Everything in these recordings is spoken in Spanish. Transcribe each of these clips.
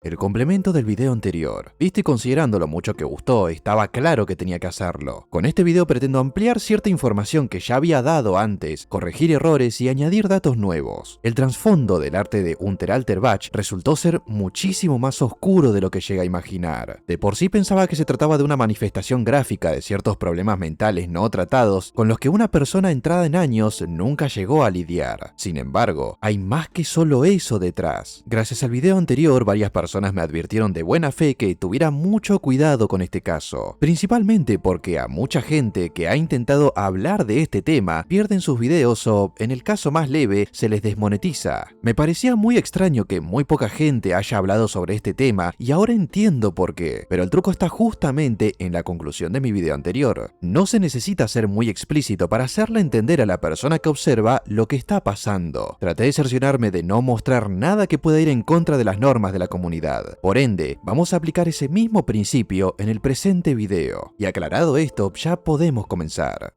El complemento del video anterior. Viste, considerando lo mucho que gustó, estaba claro que tenía que hacerlo. Con este video pretendo ampliar cierta información que ya había dado antes, corregir errores y añadir datos nuevos. El trasfondo del arte de Unteralterbach resultó ser muchísimo más oscuro de lo que llega a imaginar. De por sí pensaba que se trataba de una manifestación gráfica de ciertos problemas mentales no tratados con los que una persona entrada en años nunca llegó a lidiar. Sin embargo, hay más que solo eso detrás. Gracias al video anterior, varias personas me advirtieron de buena fe que tuviera mucho cuidado con este caso, principalmente porque a mucha gente que ha intentado hablar de este tema pierden sus videos o, en el caso más leve, se les desmonetiza. Me parecía muy extraño que muy poca gente haya hablado sobre este tema y ahora entiendo por qué, pero el truco está justamente en la conclusión de mi video anterior. No se necesita ser muy explícito para hacerle entender a la persona que observa lo que está pasando. Traté de cerciorarme de no mostrar nada que pueda ir en contra de las normas de la comunidad. Por ende, vamos a aplicar ese mismo principio en el presente video. Y aclarado esto, ya podemos comenzar.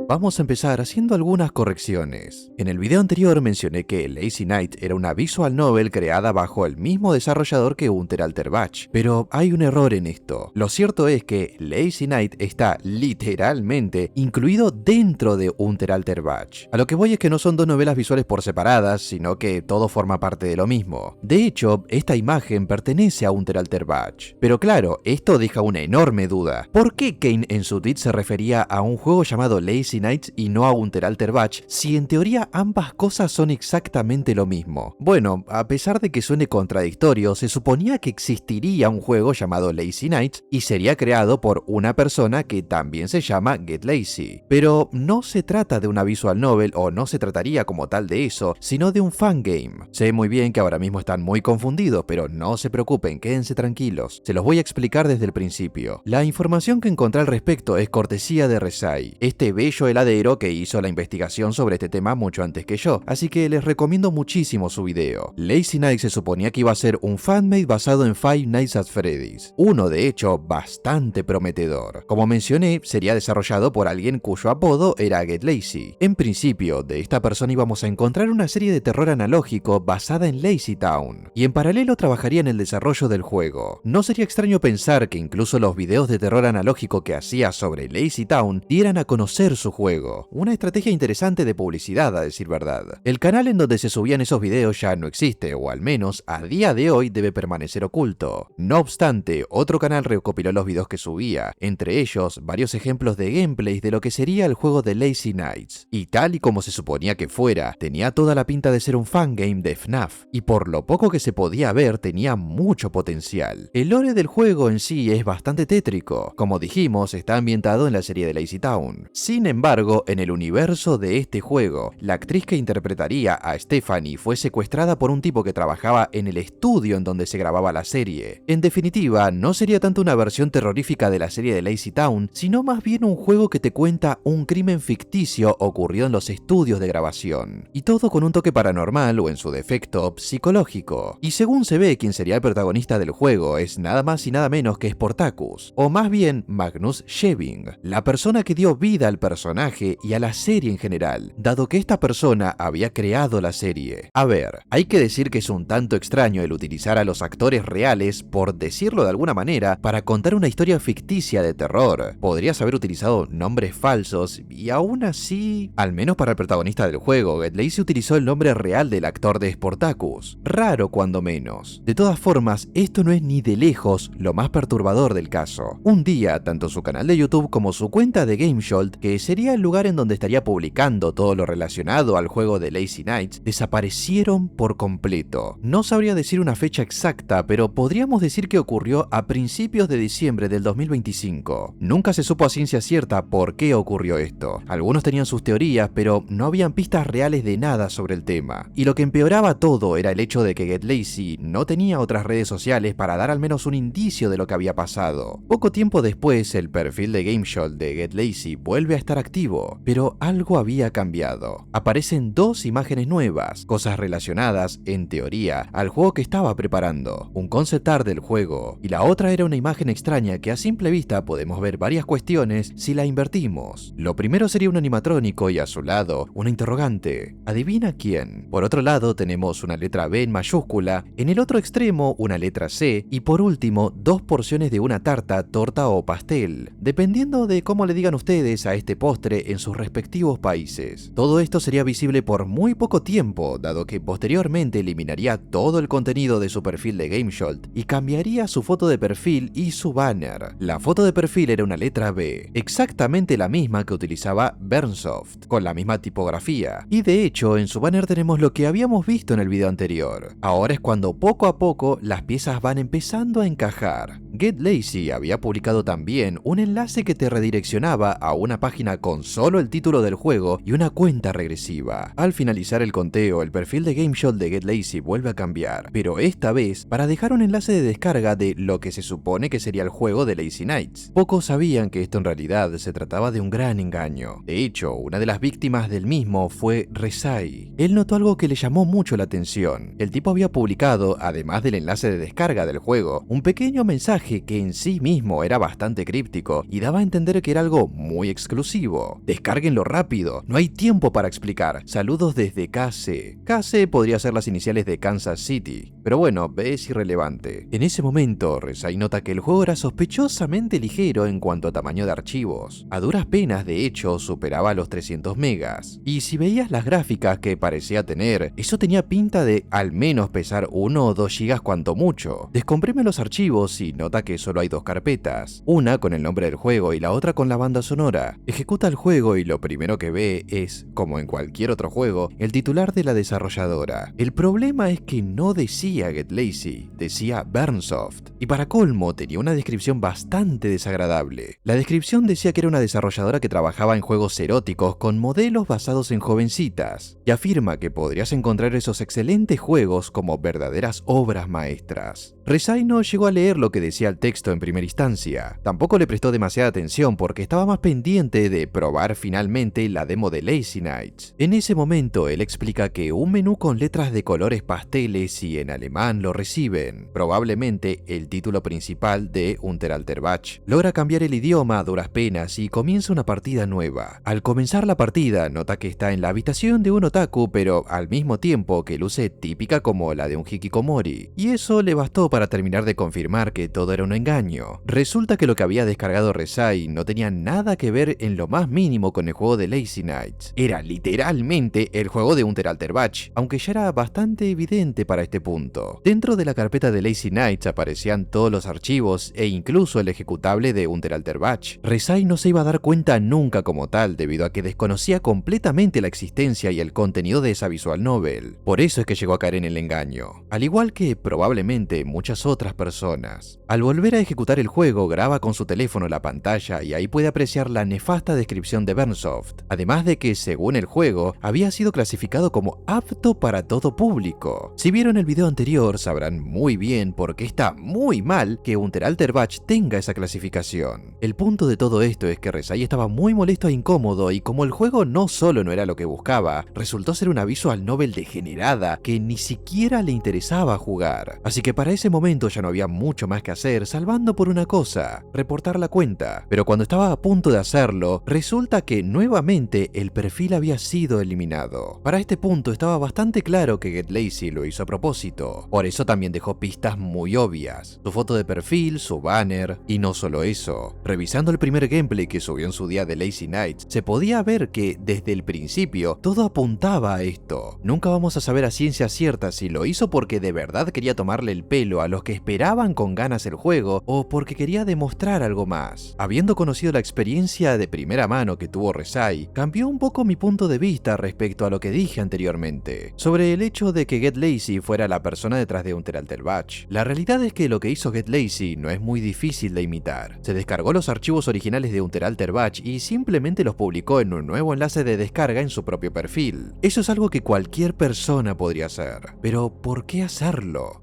Vamos a empezar haciendo algunas correcciones. En el video anterior mencioné que Lazy Knight era una visual novel creada bajo el mismo desarrollador que Unteralterbach, pero hay un error en esto. Lo cierto es que Lazy Knight está literalmente incluido dentro de Unteralterbach. A lo que voy es que no son dos novelas visuales por separadas, sino que todo forma parte de lo mismo. De hecho, esta imagen pertenece a Unteralterbach. Pero claro, esto deja una enorme duda. ¿Por qué Kane en su tweet se refería a un juego llamado Lazy Knights y no a Unteralterbach, si en teoría ambas cosas son exactamente lo mismo? Bueno, a pesar de que suene contradictorio, se suponía que existiría un juego llamado Lazy Knights y sería creado por una persona que también se llama Get Lazy. Pero no se trata de una visual novel, o no se trataría como tal de eso, sino de un fangame. Sé muy bien que ahora mismo están muy confundidos, pero no se preocupen, quédense tranquilos. Se los voy a explicar desde el principio. La información que encontré al respecto es cortesía de Resai, este bello heladero que hizo la investigación sobre este tema mucho antes que yo, así que les recomiendo muchísimo su video. Lazy Knight se suponía que iba a ser un fanmade basado en Five Nights at Freddy's, uno de hecho bastante prometedor. Como mencioné, sería desarrollado por alguien cuyo apodo era Get Lazy. En principio, de esta persona íbamos a encontrar una serie de terror analógico basada en Lazy Town, y en paralelo trabajaría en el desarrollo del juego. No sería extraño pensar que incluso los videos de terror analógico que hacía sobre Lazy Town dieran a conocer su juego. Una estrategia interesante de publicidad, a decir verdad. El canal en donde se subían esos videos ya no existe, o al menos a día de hoy debe permanecer oculto. No obstante, otro canal recopiló los videos que subía, entre ellos varios ejemplos de gameplays de lo que sería el juego de Lazy Knights. Y tal y como se suponía que fuera, tenía toda la pinta de ser un fangame de FNAF, y por lo poco que se podía ver tenía mucho potencial. El lore del juego en sí es bastante tétrico. Como dijimos, está ambientado en la serie de Lazy Town. Sin embargo, en el universo de este juego, la actriz que interpretaría a Stephanie fue secuestrada por un tipo que trabajaba en el estudio en donde se grababa la serie. En definitiva, no sería tanto una versión terrorífica de la serie de Lazy Town, sino más bien un juego que te cuenta un crimen ficticio ocurrido en los estudios de grabación. Y todo con un toque paranormal o en su defecto psicológico. Y según se ve, quien sería el protagonista del juego es nada más y nada menos que Sportacus, o más bien Magnus Scheving, la persona que dio vida al personaje y a la serie en general, dado que esta persona había creado la serie. A ver, hay que decir que es un tanto extraño el utilizar a los actores reales, por decirlo de alguna manera, para contar una historia ficticia de terror. Podrías haber utilizado nombres falsos y aún así, al menos para el protagonista del juego, Get Lazy utilizó el nombre real del actor de Sportacus. Raro cuando menos. De todas formas, esto no es ni de lejos lo más perturbador del caso. Un día, tanto su canal de YouTube como su cuenta de GameJolt, que sería el lugar en donde estaría publicando todo lo relacionado al juego de Lazy Knights, desaparecieron por completo. No sabría decir una fecha exacta, pero podríamos decir que ocurrió a principios de diciembre del 2025. Nunca se supo a ciencia cierta por qué ocurrió esto. Algunos tenían sus teorías, pero no habían pistas reales de nada sobre el tema. Y lo que empeoraba todo era el hecho de que Get Lazy no tenía otras redes sociales para dar al menos un indicio de lo que había pasado. Poco tiempo después, el perfil de GameJolt de Get Lazy vuelve a estar activo, pero algo había cambiado. Aparecen dos imágenes nuevas, cosas relacionadas, en teoría, al juego que estaba preparando, un concept art del juego, y la otra era una imagen extraña que a simple vista podemos ver varias cuestiones si la invertimos. Lo primero sería un animatrónico y a su lado una interrogante. ¿Adivina quién? Por otro lado tenemos una letra B en mayúscula, en el otro extremo una letra C y por último dos porciones de una tarta, torta o pastel, dependiendo de cómo le digan ustedes a este postre en sus respectivos países. Todo esto sería visible por muy poco tiempo, dado que posteriormente eliminaría todo el contenido de su perfil de GameJolt y cambiaría su foto de perfil y su banner. La foto de perfil era una letra B, exactamente la misma que utilizaba Burnsoft, con la misma tipografía, y de hecho en su banner tenemos lo que habíamos visto en el video anterior. Ahora es cuando poco a poco las piezas van empezando a encajar. Get Lazy había publicado también un enlace que te redireccionaba a una página con solo el título del juego y una cuenta regresiva. Al finalizar el conteo, el perfil de GameJolt de Get Lazy vuelve a cambiar, pero esta vez para dejar un enlace de descarga de lo que se supone que sería el juego de Lazy Nights. Pocos sabían que esto en realidad se trataba de un gran engaño. De hecho, una de las víctimas del mismo fue Rezai. Él notó algo que le llamó mucho la atención. El tipo había publicado, además del enlace de descarga del juego, un pequeño mensaje que en sí mismo era bastante críptico y daba a entender que era algo muy exclusivo. Descárguenlo rápido, no hay tiempo para explicar. Saludos desde KC. KC podría ser las iniciales de Kansas City, pero bueno, es irrelevante. En ese momento, Rezai nota que el juego era sospechosamente ligero en cuanto a tamaño de archivos. A duras penas, de hecho, superaba los 300 megas. Y si veías las gráficas que parecía tener, eso tenía pinta de al menos pesar 1 o 2 gigas cuanto mucho. Descomprime los archivos y nota que solo hay dos carpetas, una con el nombre del juego y la otra con la banda sonora. Ejecuta el juego y lo primero que ve es, como en cualquier otro juego, el titular de la desarrolladora. El problema es que no decía Get Lazy, decía Burnsoft, y para colmo tenía una descripción bastante desagradable. La descripción decía que era una desarrolladora que trabajaba en juegos eróticos con modelos basados en jovencitas, y afirma que podrías encontrar esos excelentes juegos como verdaderas obras maestras. Rezai no llegó a leer lo que decía el texto en primera instancia. Tampoco le prestó demasiada atención porque estaba más pendiente de probar finalmente la demo de Lazy Nights. En ese momento él explica que un menú con letras de colores pasteles y en alemán lo reciben, probablemente el título principal de Unter Alter Bach. Logra cambiar el idioma a duras penas y comienza una partida nueva. Al comenzar la partida nota que está en la habitación de un otaku, pero al mismo tiempo que luce típica como la de un hikikomori, y eso le bastó para terminar de confirmar que todo era un engaño. Resulta que lo que había descargado Rezai no tenía nada que ver en lo más mínimo con el juego de Lazy Nights. Era literalmente el juego de Unter Alter Bach, aunque ya era bastante evidente para este punto. Dentro de la carpeta de Lazy Nights aparecían todos los archivos e incluso el ejecutable de Unter Alter Bach. Rezai no se iba a dar cuenta nunca como tal debido a que desconocía completamente la existencia y el contenido de esa visual novel. Por eso es que llegó a caer en el engaño, al igual que probablemente muchas otras personas. Al volver a ejecutar el juego, graba con su teléfono la pantalla y ahí puede apreciar la nefasta descripción de Burnsoft, además de que, según el juego, había sido clasificado como apto para todo público. Si vieron el video anterior, sabrán muy bien por qué está muy mal que Unter Alter Bach tenga esa clasificación. El punto de todo esto es que Rezai estaba muy molesto e incómodo y como el juego no solo no era lo que buscaba, resultó ser una visual novel degenerada que ni siquiera le interesaba jugar. Así que para ese momento ya no había mucho más que hacer, salvando por una cosa: reportar la cuenta. Pero cuando estaba a punto de hacerlo, resulta que nuevamente el perfil había sido eliminado. Para este punto estaba bastante claro que Get Lazy lo hizo a propósito. Por eso también dejó pistas muy obvias: su foto de perfil, su banner, y no solo eso. Revisando el primer gameplay que subió en su día de Lazy Nights, se podía ver que desde el principio todo apuntaba a esto. Nunca vamos a saber a ciencia cierta si lo hizo porque de verdad quería tomarle el pelo a los que esperaban con ganas el juego o porque quería demostrar algo más. Habiendo conocido la experiencia de primera mano que tuvo Rezai, cambió un poco mi punto de vista respecto a lo que dije anteriormente, sobre el hecho de que Get Lazy fuera la persona detrás de Unter Alter Bach. La realidad es que lo que hizo Get Lazy no es muy difícil de imitar. Se descargó los archivos originales de Unter Alter Bach y simplemente los publicó en un nuevo enlace de descarga en su propio perfil. Eso es algo que cualquier persona podría hacer. Pero ¿por qué hacerlo?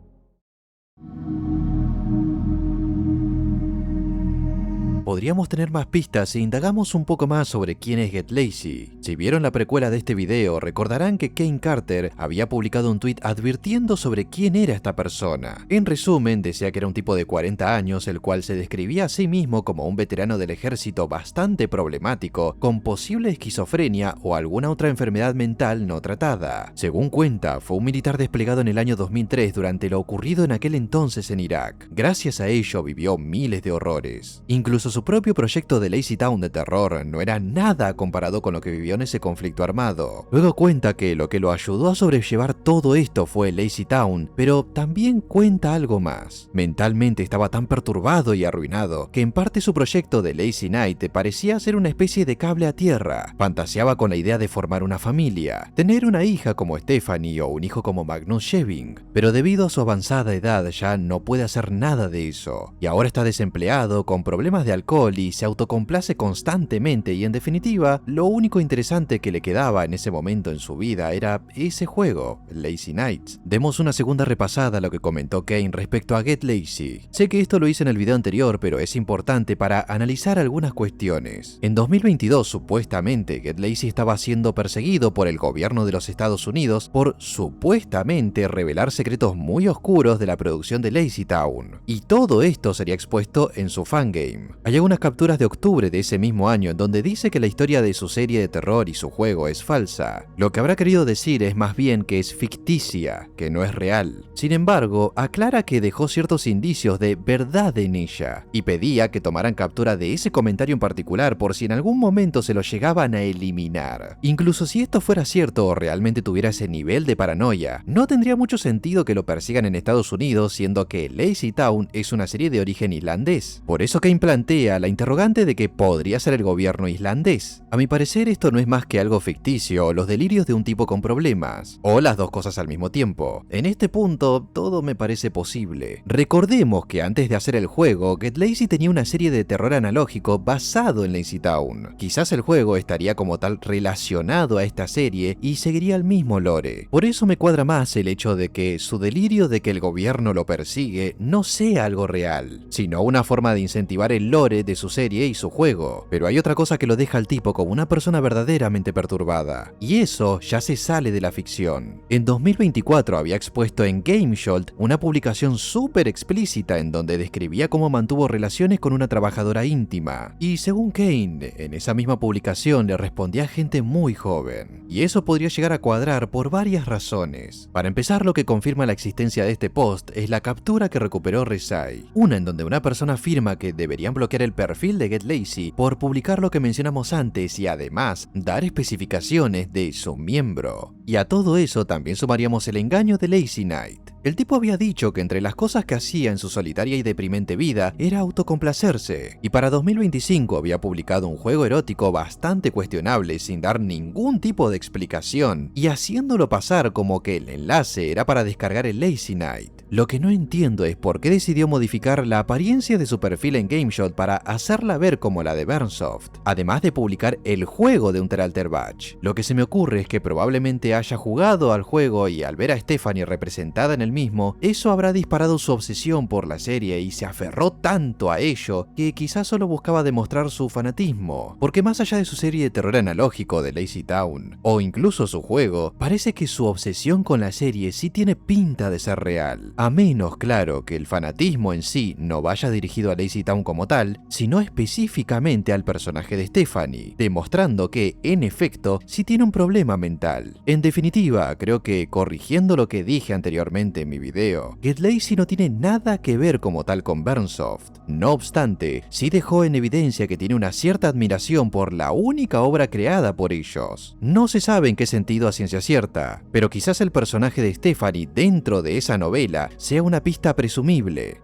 Podríamos tener más pistas si indagamos un poco más sobre quién es Get Lazy. Si vieron la precuela de este video, recordarán que Kane Carter había publicado un tweet advirtiendo sobre quién era esta persona. En resumen, decía que era un tipo de 40 años, el cual se describía a sí mismo como un veterano del ejército bastante problemático, con posible esquizofrenia o alguna otra enfermedad mental no tratada. Según cuenta, fue un militar desplegado en el año 2003 durante lo ocurrido en aquel entonces en Irak. Gracias a ello vivió miles de horrores. Incluso su propio proyecto de Lazy Town de terror no era nada comparado con lo que vivió en ese conflicto armado. Luego cuenta que lo que lo ayudó a sobrellevar todo esto fue Lazy Town, pero también cuenta algo más. Mentalmente estaba tan perturbado y arruinado que en parte su proyecto de Lazy Night parecía ser una especie de cable a tierra. Fantaseaba con la idea de formar una familia, tener una hija como Stephanie o un hijo como Magnus Sheving, pero debido a su avanzada edad ya no puede hacer nada de eso, y ahora está desempleado, con problemas de alcohol y se autocomplace constantemente, y en definitiva, lo único interesante que le quedaba en ese momento en su vida era ese juego, Lazy Nights. Demos una segunda repasada a lo que comentó Kane respecto a Get Lazy. Sé que esto lo hice en el video anterior, pero es importante para analizar algunas cuestiones. En 2022, supuestamente, Get Lazy estaba siendo perseguido por el gobierno de los Estados Unidos por supuestamente revelar secretos muy oscuros de la producción de Lazy Town. Y todo esto sería expuesto en su fangame. Hay algunas capturas de octubre de ese mismo año en donde dice que la historia de su serie de terror y su juego es falsa. Lo que habrá querido decir es más bien que es ficticia, que no es real. Sin embargo, aclara que dejó ciertos indicios de verdad en ella, y pedía que tomaran captura de ese comentario en particular por si en algún momento se lo llegaban a eliminar. Incluso si esto fuera cierto o realmente tuviera ese nivel de paranoia, no tendría mucho sentido que lo persigan en Estados Unidos, siendo que Lazy Town es una serie de origen islandés. Por eso Kane plantea la interrogante de que podría ser el gobierno islandés. A mi parecer, esto no es más que algo ficticio o los delirios de un tipo con problemas, o las dos cosas al mismo tiempo. En este punto, todo me parece posible. Recordemos que antes de hacer el juego, Get Lazy tenía una serie de terror analógico basado en Lazy Town. Quizás el juego estaría como tal relacionado a esta serie y seguiría el mismo lore. Por eso me cuadra más el hecho de que su delirio de que el gobierno lo persigue no sea algo real, sino una forma de incentivar el lore de su serie y su juego. Pero hay otra cosa que lo deja al tipo como una persona verdaderamente perturbada, y eso ya se sale de la ficción. En 2024 había expuesto en GameJolt una publicación súper explícita en donde describía cómo mantuvo relaciones con una trabajadora íntima, y según Kane, en esa misma publicación le respondía gente muy joven, y eso podría llegar a cuadrar por varias razones. Para empezar, lo que confirma la existencia de este post es la captura que recuperó Resai, una en donde una persona afirma que deberían bloquear el perfil de Get Lazy por publicar lo que mencionamos antes y además dar especificaciones de su miembro. Y a todo eso también sumaríamos el engaño de Lazy Night. El tipo había dicho que entre las cosas que hacía en su solitaria y deprimente vida era autocomplacerse, y para 2025 había publicado un juego erótico bastante cuestionable sin dar ningún tipo de explicación, y haciéndolo pasar como que el enlace era para descargar el Lazy Night. Lo que no entiendo es por qué decidió modificar la apariencia de su perfil en GameJolt para hacerla ver como la de Burnsoft, además de publicar el juego de Unteralter Batch. Lo que se me ocurre es que probablemente haya jugado al juego y al ver a Stephanie representada en el mismo, eso habrá disparado su obsesión por la serie y se aferró tanto a ello que quizás solo buscaba demostrar su fanatismo, porque más allá de su serie de terror analógico de Lazy Town, o incluso su juego, parece que su obsesión con la serie sí tiene pinta de ser real. A menos, claro, que el fanatismo en sí no vaya dirigido a Lazy Town como tal, sino específicamente al personaje de Stephanie, demostrando que, en efecto, sí tiene un problema mental. En definitiva, creo que, corrigiendo lo que dije anteriormente en mi video, Get Lazy no tiene nada que ver como tal con Burnsoft. No obstante, sí dejó en evidencia que tiene una cierta admiración por la única obra creada por ellos. No se sabe en qué sentido a ciencia cierta, pero quizás el personaje de Stephanie dentro de esa novela sea una pista presumible.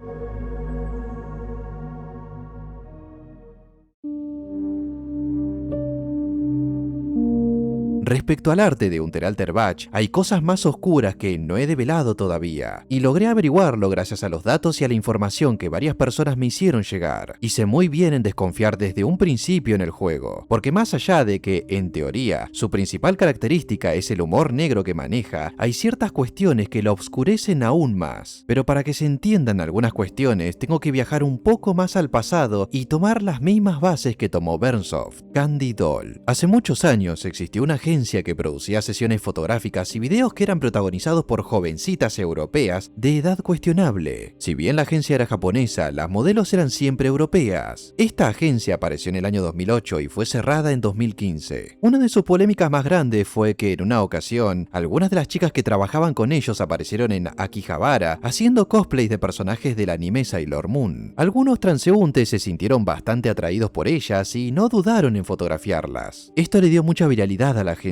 Respecto al arte de Unteralterbach, hay cosas más oscuras que no he develado todavía, y logré averiguarlo gracias a los datos y a la información que varias personas me hicieron llegar. Hice muy bien en desconfiar desde un principio en el juego, porque más allá de que, en teoría, su principal característica es el humor negro que maneja, hay ciertas cuestiones que lo oscurecen aún más. Pero para que se entiendan algunas cuestiones, tengo que viajar un poco más al pasado y tomar las mismas bases que tomó Burnsoft, Candy Doll. Hace muchos años existió una agencia que producía sesiones fotográficas y videos que eran protagonizados por jovencitas europeas de edad cuestionable. Si bien la agencia era japonesa, las modelos eran siempre europeas. Esta agencia apareció en el año 2008 y fue cerrada en 2015. Una de sus polémicas más grandes fue que en una ocasión, algunas de las chicas que trabajaban con ellos aparecieron en Akihabara haciendo cosplays de personajes del anime Sailor Moon. Algunos transeúntes se sintieron bastante atraídos por ellas y no dudaron en fotografiarlas. Esto le dio mucha viralidad a la agencia.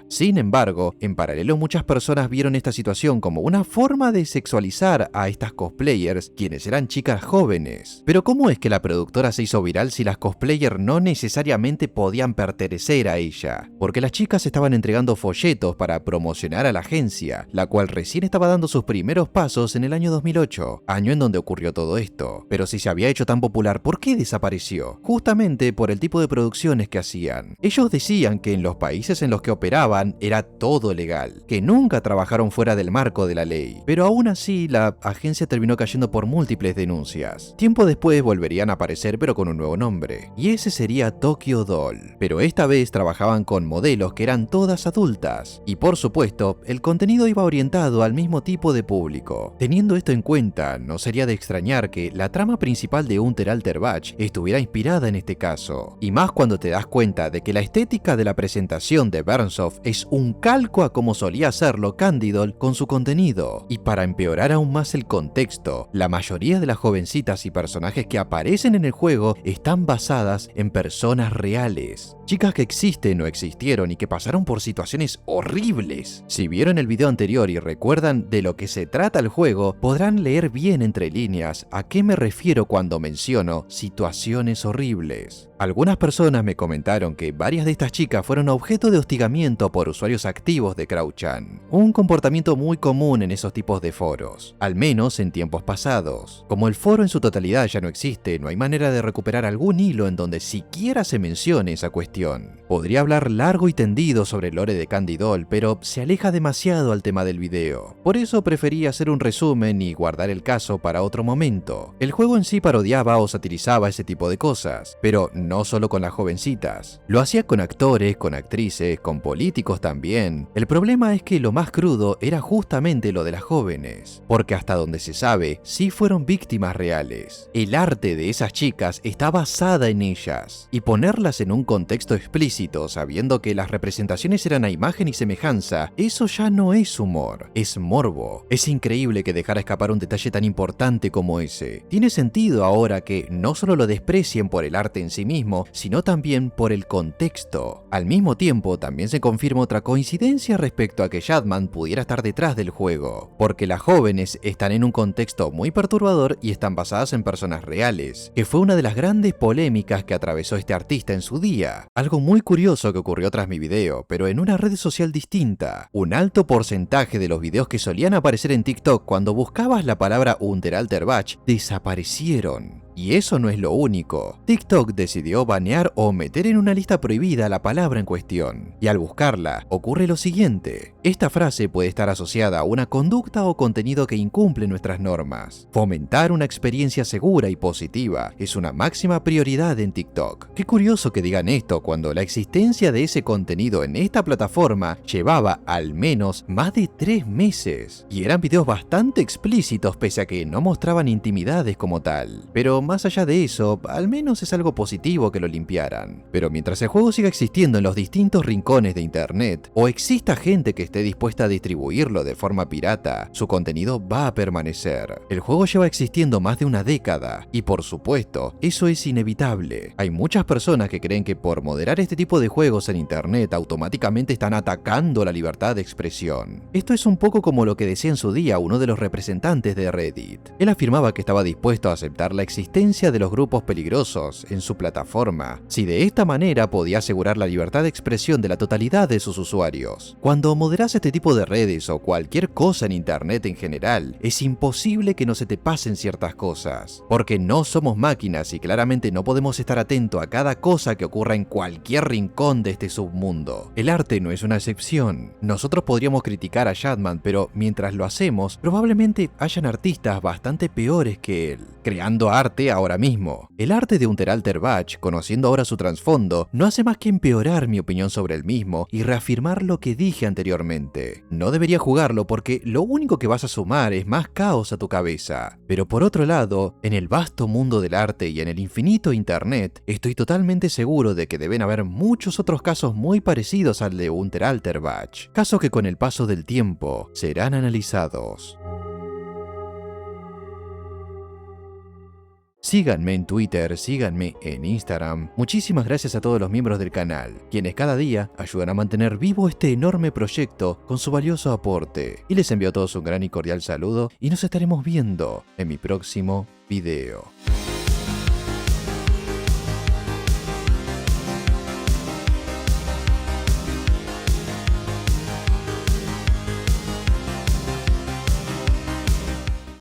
Sin embargo, en paralelo muchas personas vieron esta situación como una forma de sexualizar a estas cosplayers, quienes eran chicas jóvenes. Pero ¿cómo es que la productora se hizo viral si las cosplayers no necesariamente podían pertenecer a ella? Porque las chicas estaban entregando folletos para promocionar a la agencia, la cual recién estaba dando sus primeros pasos en el año 2008, año en donde ocurrió todo esto. Pero si se había hecho tan popular, ¿por qué desapareció? Justamente por el tipo de producciones que hacían. Ellos decían que en los países en los que operaban era todo legal, que nunca trabajaron fuera del marco de la ley. Pero aún así, la agencia terminó cayendo por múltiples denuncias. Tiempo después volverían a aparecer pero con un nuevo nombre, y ese sería Tokyo Doll. Pero esta vez trabajaban con modelos que eran todas adultas, y por supuesto, el contenido iba orientado al mismo tipo de público. Teniendo esto en cuenta, no sería de extrañar que la trama principal de Unteralterbach estuviera inspirada en este caso, y más cuando te das cuenta de que la estética de la presentación de Burnsoft es un calco a como solía hacerlo Candy Doll con su contenido. Y para empeorar aún más el contexto, la mayoría de las jovencitas y personajes que aparecen en el juego están basadas en personas reales. Chicas que existen o existieron y que pasaron por situaciones horribles. Si vieron el video anterior y recuerdan de lo que se trata el juego, podrán leer bien entre líneas a qué me refiero cuando menciono situaciones horribles. Algunas personas me comentaron que varias de estas chicas fueron objeto de hostigamiento por usuarios activos de Crouchan, un comportamiento muy común en esos tipos de foros, al menos en tiempos pasados. Como el foro en su totalidad ya no existe, no hay manera de recuperar algún hilo en donde siquiera se mencione esa cuestión. Podría hablar largo y tendido sobre el lore de Candy Doll, pero se aleja demasiado al tema del video. Por eso preferí hacer un resumen y guardar el caso para otro momento. El juego en sí parodiaba o satirizaba ese tipo de cosas, pero no solo con las jovencitas. Lo hacía con actores, con actrices, con políticos también. El problema es que lo más crudo era justamente lo de las jóvenes, porque hasta donde se sabe, sí fueron víctimas reales. El arte de esas chicas está basada en ellas, y ponerlas en un contexto explícito sabiendo que las representaciones eran a imagen y semejanza, eso ya no es humor, es morbo. Es increíble que dejara escapar un detalle tan importante como ese. Tiene sentido ahora que no solo lo desprecien por el arte en sí mismo, sino también por el contexto. Al mismo tiempo, también se confirma otra coincidencia respecto a que Shadman pudiera estar detrás del juego, porque las jóvenes están en un contexto muy perturbador y están basadas en personas reales, que fue una de las grandes polémicas que atravesó este artista en su día. Algo muy curioso que ocurrió tras mi video, pero en una red social distinta. Un alto porcentaje de los videos que solían aparecer en TikTok cuando buscabas la palabra Unteralterbach desaparecieron. Y eso no es lo único. TikTok decidió banear o meter en una lista prohibida la palabra en cuestión. Y al buscarla, ocurre lo siguiente. Esta frase puede estar asociada a una conducta o contenido que incumple nuestras normas. Fomentar una experiencia segura y positiva es una máxima prioridad en TikTok. Qué curioso que digan esto cuando la existencia de ese contenido en esta plataforma llevaba al menos más de 3 meses. Y eran videos bastante explícitos pese a que no mostraban intimidades como tal. Pero más allá de eso, al menos es algo positivo que lo limpiaran. Pero mientras el juego siga existiendo en los distintos rincones de internet, o exista gente que esté dispuesta a distribuirlo de forma pirata, su contenido va a permanecer. El juego lleva existiendo más de una década, y por supuesto, eso es inevitable. Hay muchas personas que creen que por moderar este tipo de juegos en internet automáticamente están atacando la libertad de expresión. Esto es un poco como lo que decía en su día uno de los representantes de Reddit. Él afirmaba que estaba dispuesto a aceptar la existencia existencia de los grupos peligrosos en su plataforma, si de esta manera podía asegurar la libertad de expresión de la totalidad de sus usuarios. Cuando moderas este tipo de redes o cualquier cosa en internet en general, es imposible que no se te pasen ciertas cosas, porque no somos máquinas y claramente no podemos estar atentos a cada cosa que ocurra en cualquier rincón de este submundo. El arte no es una excepción. Nosotros podríamos criticar a Shadman, pero mientras lo hacemos, probablemente hayan artistas bastante peores que él, creando arte ahora mismo. El arte de Unteralter Batch, conociendo ahora su trasfondo, no hace más que empeorar mi opinión sobre el mismo y reafirmar lo que dije anteriormente. No debería jugarlo porque lo único que vas a sumar es más caos a tu cabeza. Pero por otro lado, en el vasto mundo del arte y en el infinito internet, estoy totalmente seguro de que deben haber muchos otros casos muy parecidos al de Unteralter Batch, casos que con el paso del tiempo serán analizados. Síganme en Twitter, síganme en Instagram. Muchísimas gracias a todos los miembros del canal, quienes cada día ayudan a mantener vivo este enorme proyecto con su valioso aporte. Y les envío a todos un gran y cordial saludo y nos estaremos viendo en mi próximo video.